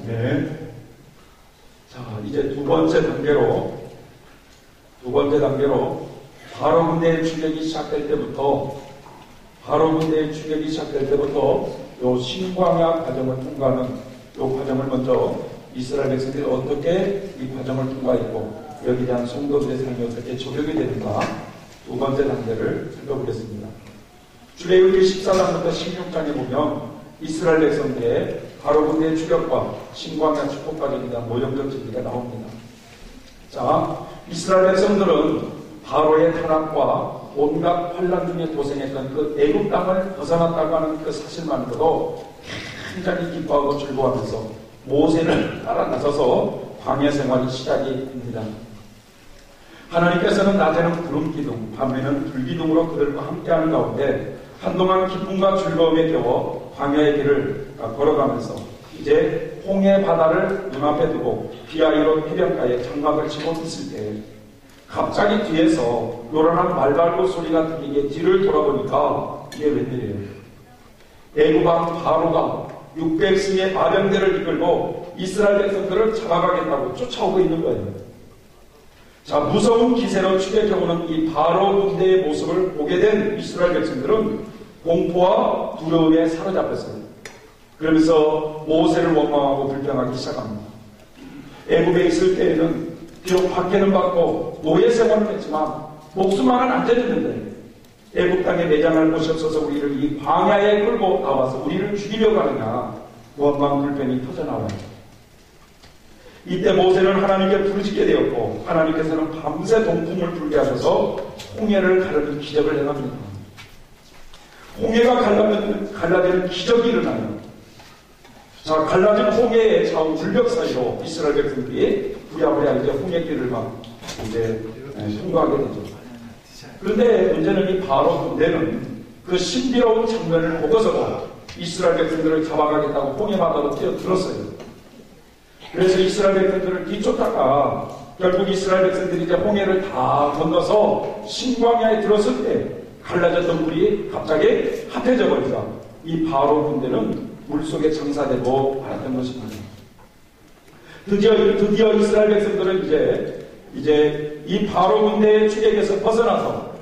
네. 자, 이제 두 번째 단계로 바로 군대의 출격이 시작될 때부터 요 신광야 과정을 통과하는 요 과정을 먼저 이스라엘 백성들이 어떻게 이 과정을 통과했고 여기에 대한 성도들의 삶이 어떻게 적용이 되는가 두 번째 단계를 살펴보겠습니다. 출애굽기 14장부터 16장에 보면 이스라엘 백성들의 바로 군대의 출격과 신광야 축복 과정에 대한 모형적 진리가 나옵니다. 자, 이스라엘 백성들은 바로의 탄압과 온갖 환난 중에 고생했던 그 애굽 땅을 벗어났다고 하는 그 사실만으로도 굉장히 기뻐하고 즐거워하면서 모세를 따라 나서서 광야 생활이 시작이 됩니다. 하나님께서는 낮에는 구름 기둥, 밤에는 불 기둥으로 그들과 함께하는 가운데 한동안 기쁨과 즐거움에 겨워 광야의 길을 걸어가면서 이제 홍해 바다를 눈앞에 두고 비아이롯 해변가에 장막을 치고 있을 때 갑자기 뒤에서 요란한 말발굽 소리가 들리게 뒤를 돌아보니까 이게 웬일이에요? 애굽 왕 바로가 600승의 마병대를 이끌고 이스라엘 백성들을 잡아가겠다고 쫓아오고 있는 거예요. 자, 무서운 기세로 추격해오는 이 바로 군대의 모습을 보게 된 이스라엘 백성들은 공포와 두려움에 사로잡혔어요. 그러면서 모세를 원망하고 불평하기 시작합니다. 애굽에 있을 때에는 비록 박해는 받고 노예 생활을 했지만 목숨만은 안 되는데 애굽 땅에 내장할 곳이 없어서 우리를 이 광야에 끌고 나와서 우리를 죽이려고 하느냐 원망 불평이 터져나와요. 이때 모세는 하나님께 부르짖게 되었고 하나님께서는 밤새 동풍을 불게 하셔서 홍해를 가르는 기적을 행합니다. 홍해가 갈라지는 기적이 일어나요. 자, 갈라진 홍해의 좌우 물벽 사이로 이스라엘 백성들이 부랴부랴 이제 홍해길을 막 이제 통과하게 되죠. 그런데 문제는 이 바로 군대는 그 신비로운 장면을 보고서도 이스라엘 백성들을 잡아가겠다고 홍해 바다로 뛰어들었어요. 그래서 이스라엘 백성들을 뒤쫓다가 결국 이스라엘 백성들이 이제 홍해를 다 건너서 신광야에 들었을 때 갈라졌던 물이 갑자기 합해져 버리자 이 바로 군대는 물속에 장사되고 말았던 것입니다. 드디어 이스라엘 백성들은 이제 이 바로 군대의 추격에서 벗어나서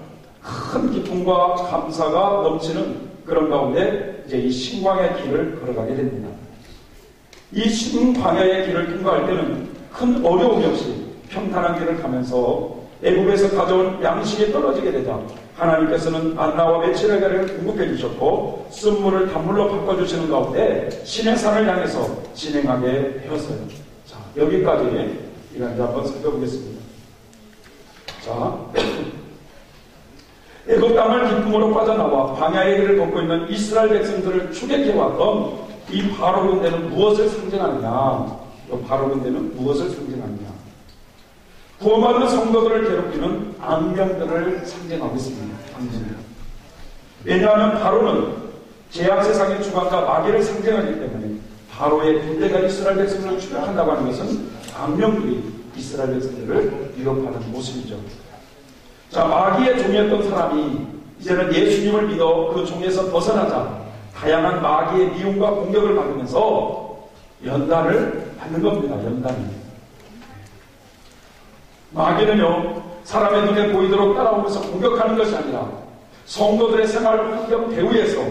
큰 기쁨과 감사가 넘치는 그런 가운데 이제 이 신광야의 길을 걸어가게 됩니다. 이 신광야의 길을 통과할 때는 큰 어려움이 없이 평탄한 길을 가면서 애굽에서 가져온 양식이 떨어지게 되자 하나님께서는 만나와 메추라기를 공급해 주셨고 쓴물을 단물로 바꿔주시는 가운데 신의 산을 향해서 진행하게 되었어요. 자, 여기까지 이제 한번 살펴보겠습니다. 자, 애굽 땅을 기쁨으로 빠져나와 광야의 길을 걷고 있는 이스라엘 백성들을 추격해왔던 이 바로 군대는 무엇을 상징하느냐? 바로 군대는 무엇을 상징하느냐? 구원받는 성도들을 괴롭히는 악령들을 상징하고 있습니다. 왜냐하면 바로는 죄악 세상의 주관자 마귀를 상징하기 때문에 바로의 군대가 이스라엘 백성들을 추격한다고 하는 것은 악령들이 이스라엘 백성들을 위협하는 모습이죠. 자, 마귀의 종이었던 사람이 이제는 예수님을 믿어 그 종에서 벗어나자 다양한 마귀의 미움과 공격을 받으면서 연단을 받는 겁니다. 연단이. 마귀는요, 사람의 눈에 보이도록 따라오면서 공격하는 것이 아니라 성도들의 생활 환경 배후에서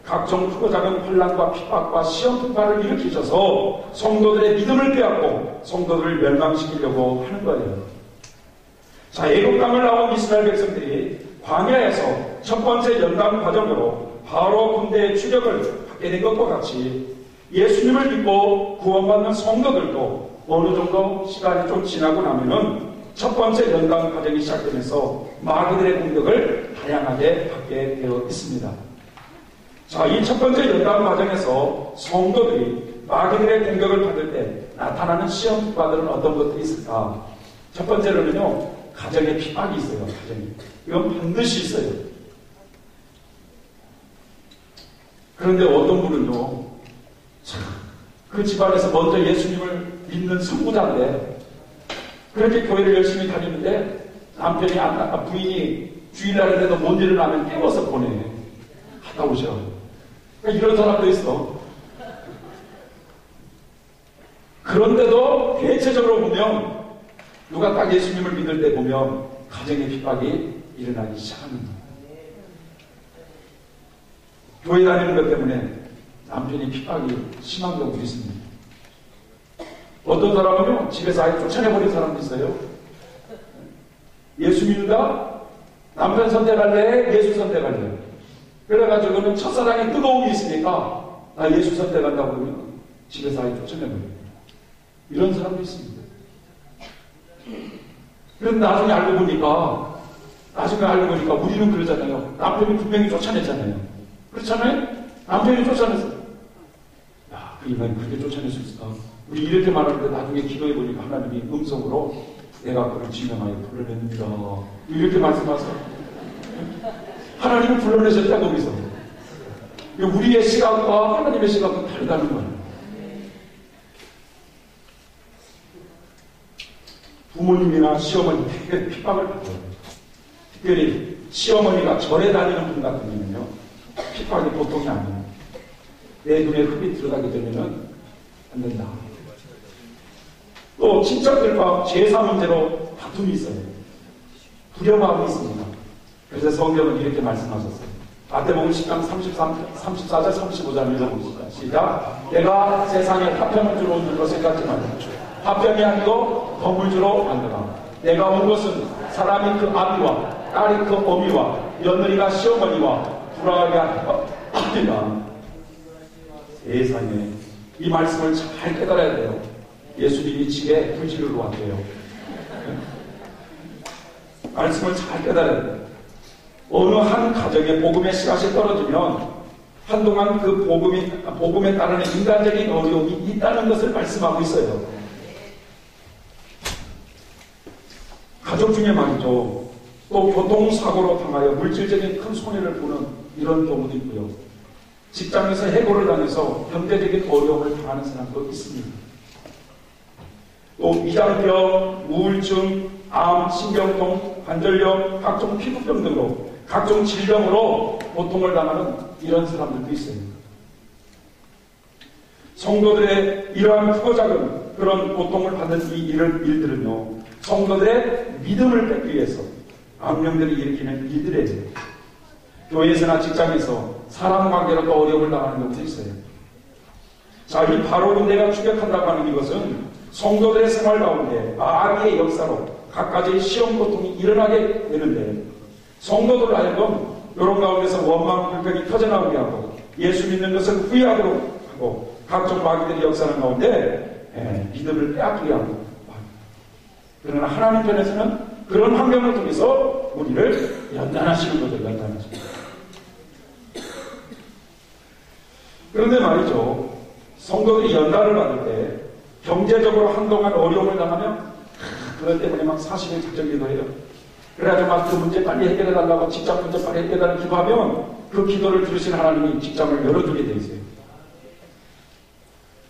각종 크고 작은 혼란과 핍박과 시험 풍파를 일으키셔서 성도들의 믿음을 빼앗고 성도들을 멸망시키려고 하는 거예요. 자, 애굽 땅을 나온 이스라엘 백성들이 광야에서 첫 번째 연단 과정으로 바로 군대의 추격을 받게 된 것과 같이 예수님을 믿고 구원받는 성도들도 어느 정도 시간이 좀 지나고 나면은 첫 번째 연단 과정이 시작되면서 마귀들의 공격을 다양하게 받게 되어 있습니다. 자, 이 첫 번째 연단 과정에서 성도들이 마귀들의 공격을 받을 때 나타나는 시험과들은 어떤 것들이 있을까? 첫 번째로는요, 가정에 핍박이 있어요. 가정이. 이건 반드시 있어요. 그런데 어떤 분은요, 그 집안에서 먼저 예수님을 믿는 선구자인데 그렇게 교회를 열심히 다니는데 남편이 부인이 주일날인데도 못 일어나면 깨워서 보내. 갔다 오셔. 그러니까 이런 사람도 있어. 그런데도 대체적으로 보면 누가 딱 예수님을 믿을 때 보면 가정의 핍박이 일어나기 시작합니다. 교회 다니는 것 때문에 남편이 핍박이 심한 경우도 있습니다. 어떤 사람은요, 집에서 아예 쫓아내버린 사람도 있어요. 예수 믿는다? 남편 선택할래? 예수 선택할래? 그래가지고는 첫사랑에 뜨거움이 있으니까 나 예수 선택한다고 그러면 집에서 아예 쫓아내버려요. 이런 사람도 있습니다. 그런데 나중에 알고 보니까 우리는 그러잖아요. 남편이 분명히 쫓아냈잖아요. 그렇잖아요? 남편이 쫓아냈어요. 야, 그 인간이 그렇게 쫓아낼 수 있을까? 우리 이렇게 말하는데 나중에 기도해 보니까 하나님이 음성으로 내가 그를 지명하여 불러냈습니다. 이렇게 말씀하세요. 하나님을 불러내셨다고 거기서. 우리의 시각과 하나님의 시각은 다르다는 거예요. 부모님이나 시어머니 특별히 핍박을 받아요. 특별히 시어머니가 절에 다니는 분 같은 경우는요, 핍박이 보통이 아니에요. 내 눈에 흡이 들어가게 되면은 안 된다. 또 친척들과 제사 문제로 다툼이 있어요. 불협화음이 있습니다. 그래서 성경은 이렇게 말씀하셨어요. 마태복음 10장 34절 35절 읽어보겠습니다. 시작. 내가 세상에 화평을 주러 온 줄로 생각지 말고 화평이 아니고 건물주로 만들어. 내가 온 것은 사람이 그 아비와 딸이 그 어미와 며느리가 시어머니와 불화하게 하리라. 세상에 이 말씀을 잘 깨달아야 돼요. 예수님이 집에 불지르러 왔대요. 말씀을 잘 깨달아야 돼요. 어느 한 가정에 복음의 씨앗이 떨어지면 한동안 그 복음에 따르는 인간적인 어려움이 있다는 것을 말씀하고 있어요. 가족 중에 말이죠. 또 교통사고로 당하여 물질적인 큰 손해를 보는 이런 경우도 있고요. 직장에서 해고를 당해서 경제적인 어려움을 당하는 사람도 있습니다. 또 위장병, 우울증, 암, 신경통, 관절염, 각종 피부병 등으로 각종 질병으로 고통을 당하는 이런 사람들도 있어요. 성도들의 이러한 크고 작은 그런 고통을 받는 이 일들은요, 성도들의 믿음을 뺏기 위해서 악령들이 일으키는 일들이에요. 교회에서나 직장에서 사람 관계로 또 어려움을 당하는 경우도 있어요. 자, 이 바로 군대가 추격한다고 하는 이것은 성도들의 생활 가운데 마귀의 역사로 각가지의 시험 고통이 일어나게 되는데, 성도들 하여금 이런 가운데서 원망 불평이 터져나오게 하고 예수 믿는 것을 후회하도록 하고 각종 마귀들이 역사하는 가운데 믿음을 빼앗기게 하고, 그러나 하나님 편에서는 그런 환경을 통해서 우리를 연단하시는 거죠. 연단하시는 거죠. 그런데 말이죠, 성도들이 연단을 받을 때 경제적으로 한동안 어려움을 당하면 그것 때문에 막 40일 작정기도 해요. 그래가지고 막 그 문제 빨리 해결해달라고, 직장 문제 빨리 해결해달라고 기도하면 그 기도를 들으신 하나님이 직장을 열어주게 돼 있어요.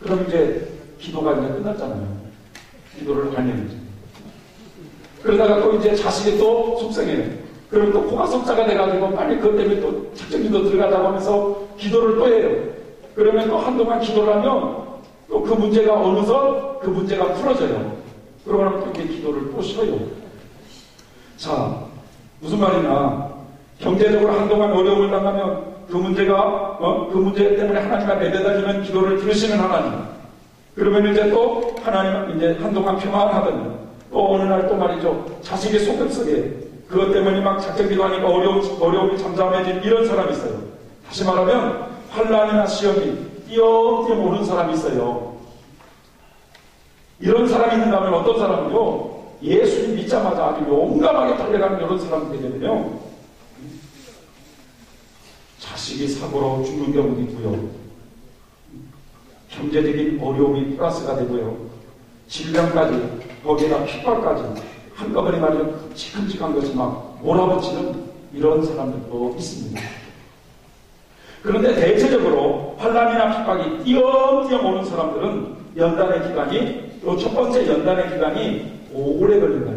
그럼 이제 기도가 이제 끝났잖아요. 기도를 안 해야죠. 그러다가 또 이제 자식이 또 속상해요. 그럼 또 코가 석자가 돼가지고 빨리 그것 때문에 또 작정기도 들어가자고 하면서 기도를 또 해요. 그러면 또 한동안 기도를 하면 또 그 문제가 어느덧 그 문제가 풀어져요. 그러고 나면 또 이렇게 기도를 또 쉬어요. 자, 무슨 말이냐. 경제적으로 한동안 어려움을 당하면 그 문제가, 그 문제 때문에 하나님과 매달리는 기도를 들으시는 하나님. 그러면 이제 또 하나님, 이제 한동안 평안하더니 또 어느 날 또 말이죠. 자식의 속임속에 그것 때문에 막 작정기도 하니까 어려움이 잠잠해진 이런 사람이 있어요. 다시 말하면 환난이나 시험이 띄엄띄엄 오는 사람이 있어요. 이런 사람이 있는다면 어떤 사람은요, 예수님 믿자마자 아주 용감하게 달려가는 이런 사람들이 되면요, 자식이 사고로 죽는 경우도 있고요, 경제적인 어려움이 플러스가 되고요, 질병까지, 거기에다 핍박까지 한꺼번에 말이죠, 끔찍한 것이 막 몰아붙이는 이런 사람들도 있습니다. 그런데 대체적으로 환난이나 핍박이 띄엄띄엄 오는 사람들은 연단의 기간이, 또 첫 번째 연단의 기간이 오래 걸린다.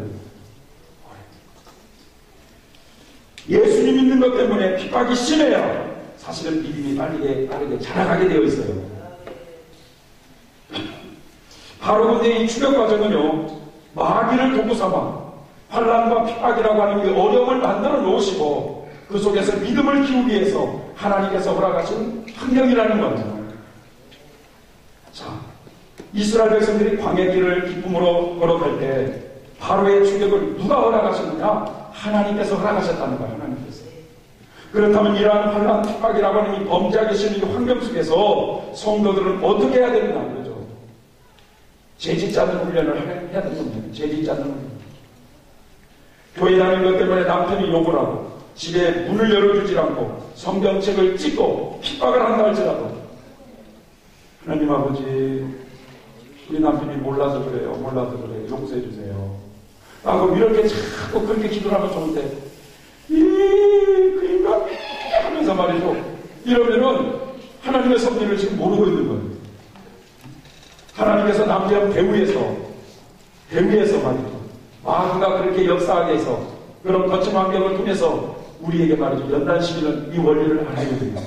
예수님 믿는 것 때문에 핍박이 심해야 사실은 믿음이 빠르게 자라가게 되어 있어요. 바로 근데 이 출애굽 과정은요, 마귀를 도구 삼아 환난과 핍박이라고 하는 이 어려움을 만들어 놓으시고 그 속에서 믿음을 키우기 위해서 하나님께서 허락하신 환경이라는 거죠. 자, 이스라엘 백성들이 광야 길을 기쁨으로 걸어갈 때 바로의 추격을 누가 허락하셨느냐? 하나님께서 허락하셨다는 거예요. 하나님께서. 그렇다면 이러한 환난 핍박이라고 하는 이 범죄하기 싫은 이 환경 속에서 성도들은 어떻게 해야 되느냐 그러죠. 죄짓지 않는 훈련을 해야 되는 겁니다. 죄짓지 않는 훈련. 교회 다니는 것 때문에 남편이 욕을 하고 집에 문을 열어주지 않고 성경책을 찍고 핍박을 한다 할지라도 하나님 아버지, 우리 남편이 몰라서 그래요. 몰라서 그래요. 용서해 주세요. 라고 이렇게 자꾸 그렇게 기도를 하면 좋은데 그 인간 하면서 말이죠. 이러면은 하나님의 섭리를 지금 모르고 있는 거예요. 하나님께서 남편 배후에서 말이죠. 마귀가 그렇게 역사하게 해서 그런 거친 환경을 통해서 우리에게 말이죠. 연단시키는 이 원리를 알게 됩니다.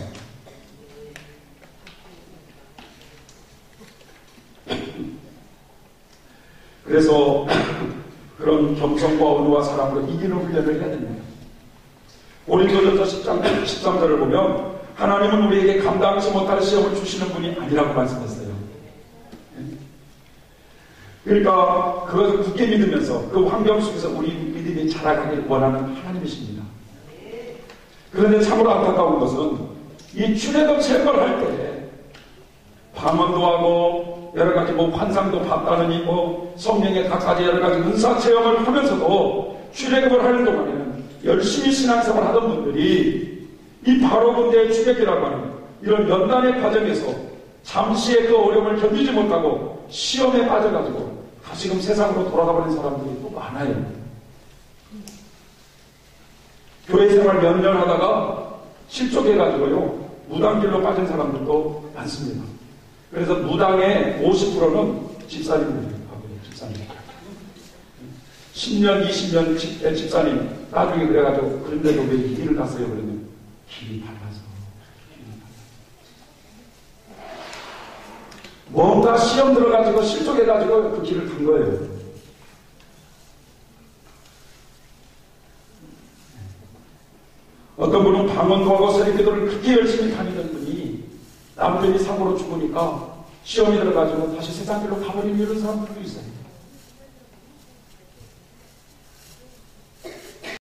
그래서 그런 겸손과 온유와 사랑으로 이기는 훈련을 해야 됩니다. 고린도전서 10장 13절을 보면 하나님은 우리에게 감당하지 못할 시험을 주시는 분이 아니라고 말씀했어요. 그러니까 그것을 굳게 믿으면서 그 환경 속에서 우리 믿음이 자라가길 원하는 하나님이십니다. 그런데 참으로 안타까운 것은 이 출애굽 체험을 할 때 방언도 하고 여러 가지 환상도 봤다느니 성령의 각가지 여러 가지 은사 체험을 하면서도 출애굽을 하는 동안에는 열심히 신앙생활 하던 분들이 이 바로 군대의 출애굽이라고 하는 이런 연단의 과정에서 잠시의 그 어려움을 견디지 못하고 시험에 빠져가지고 다시금 세상으로 돌아가버린 사람들이 또 많아요. 교회 생활 몇 년 하다가 실족해가지고요 무당길로 빠진 사람들도 많습니다. 그래서 무당의 50%는 집사님들이에요. 집사님. 10년, 20년 집사님 나중에 그래가지고 그런데도 왜 길을 갔어요? 그러면 길이 밝아서. 뭔가 시험 들어가지고 실족해가지고 그 길을 간 거예요. 어떤 분은 방언도 하고 세례기도를 그렇게 열심히 다니던 분이 남편이 사고로 죽으니까 시험이 들어가지고 다시 세상 길로 가버리는 이런 사람들도 있어요.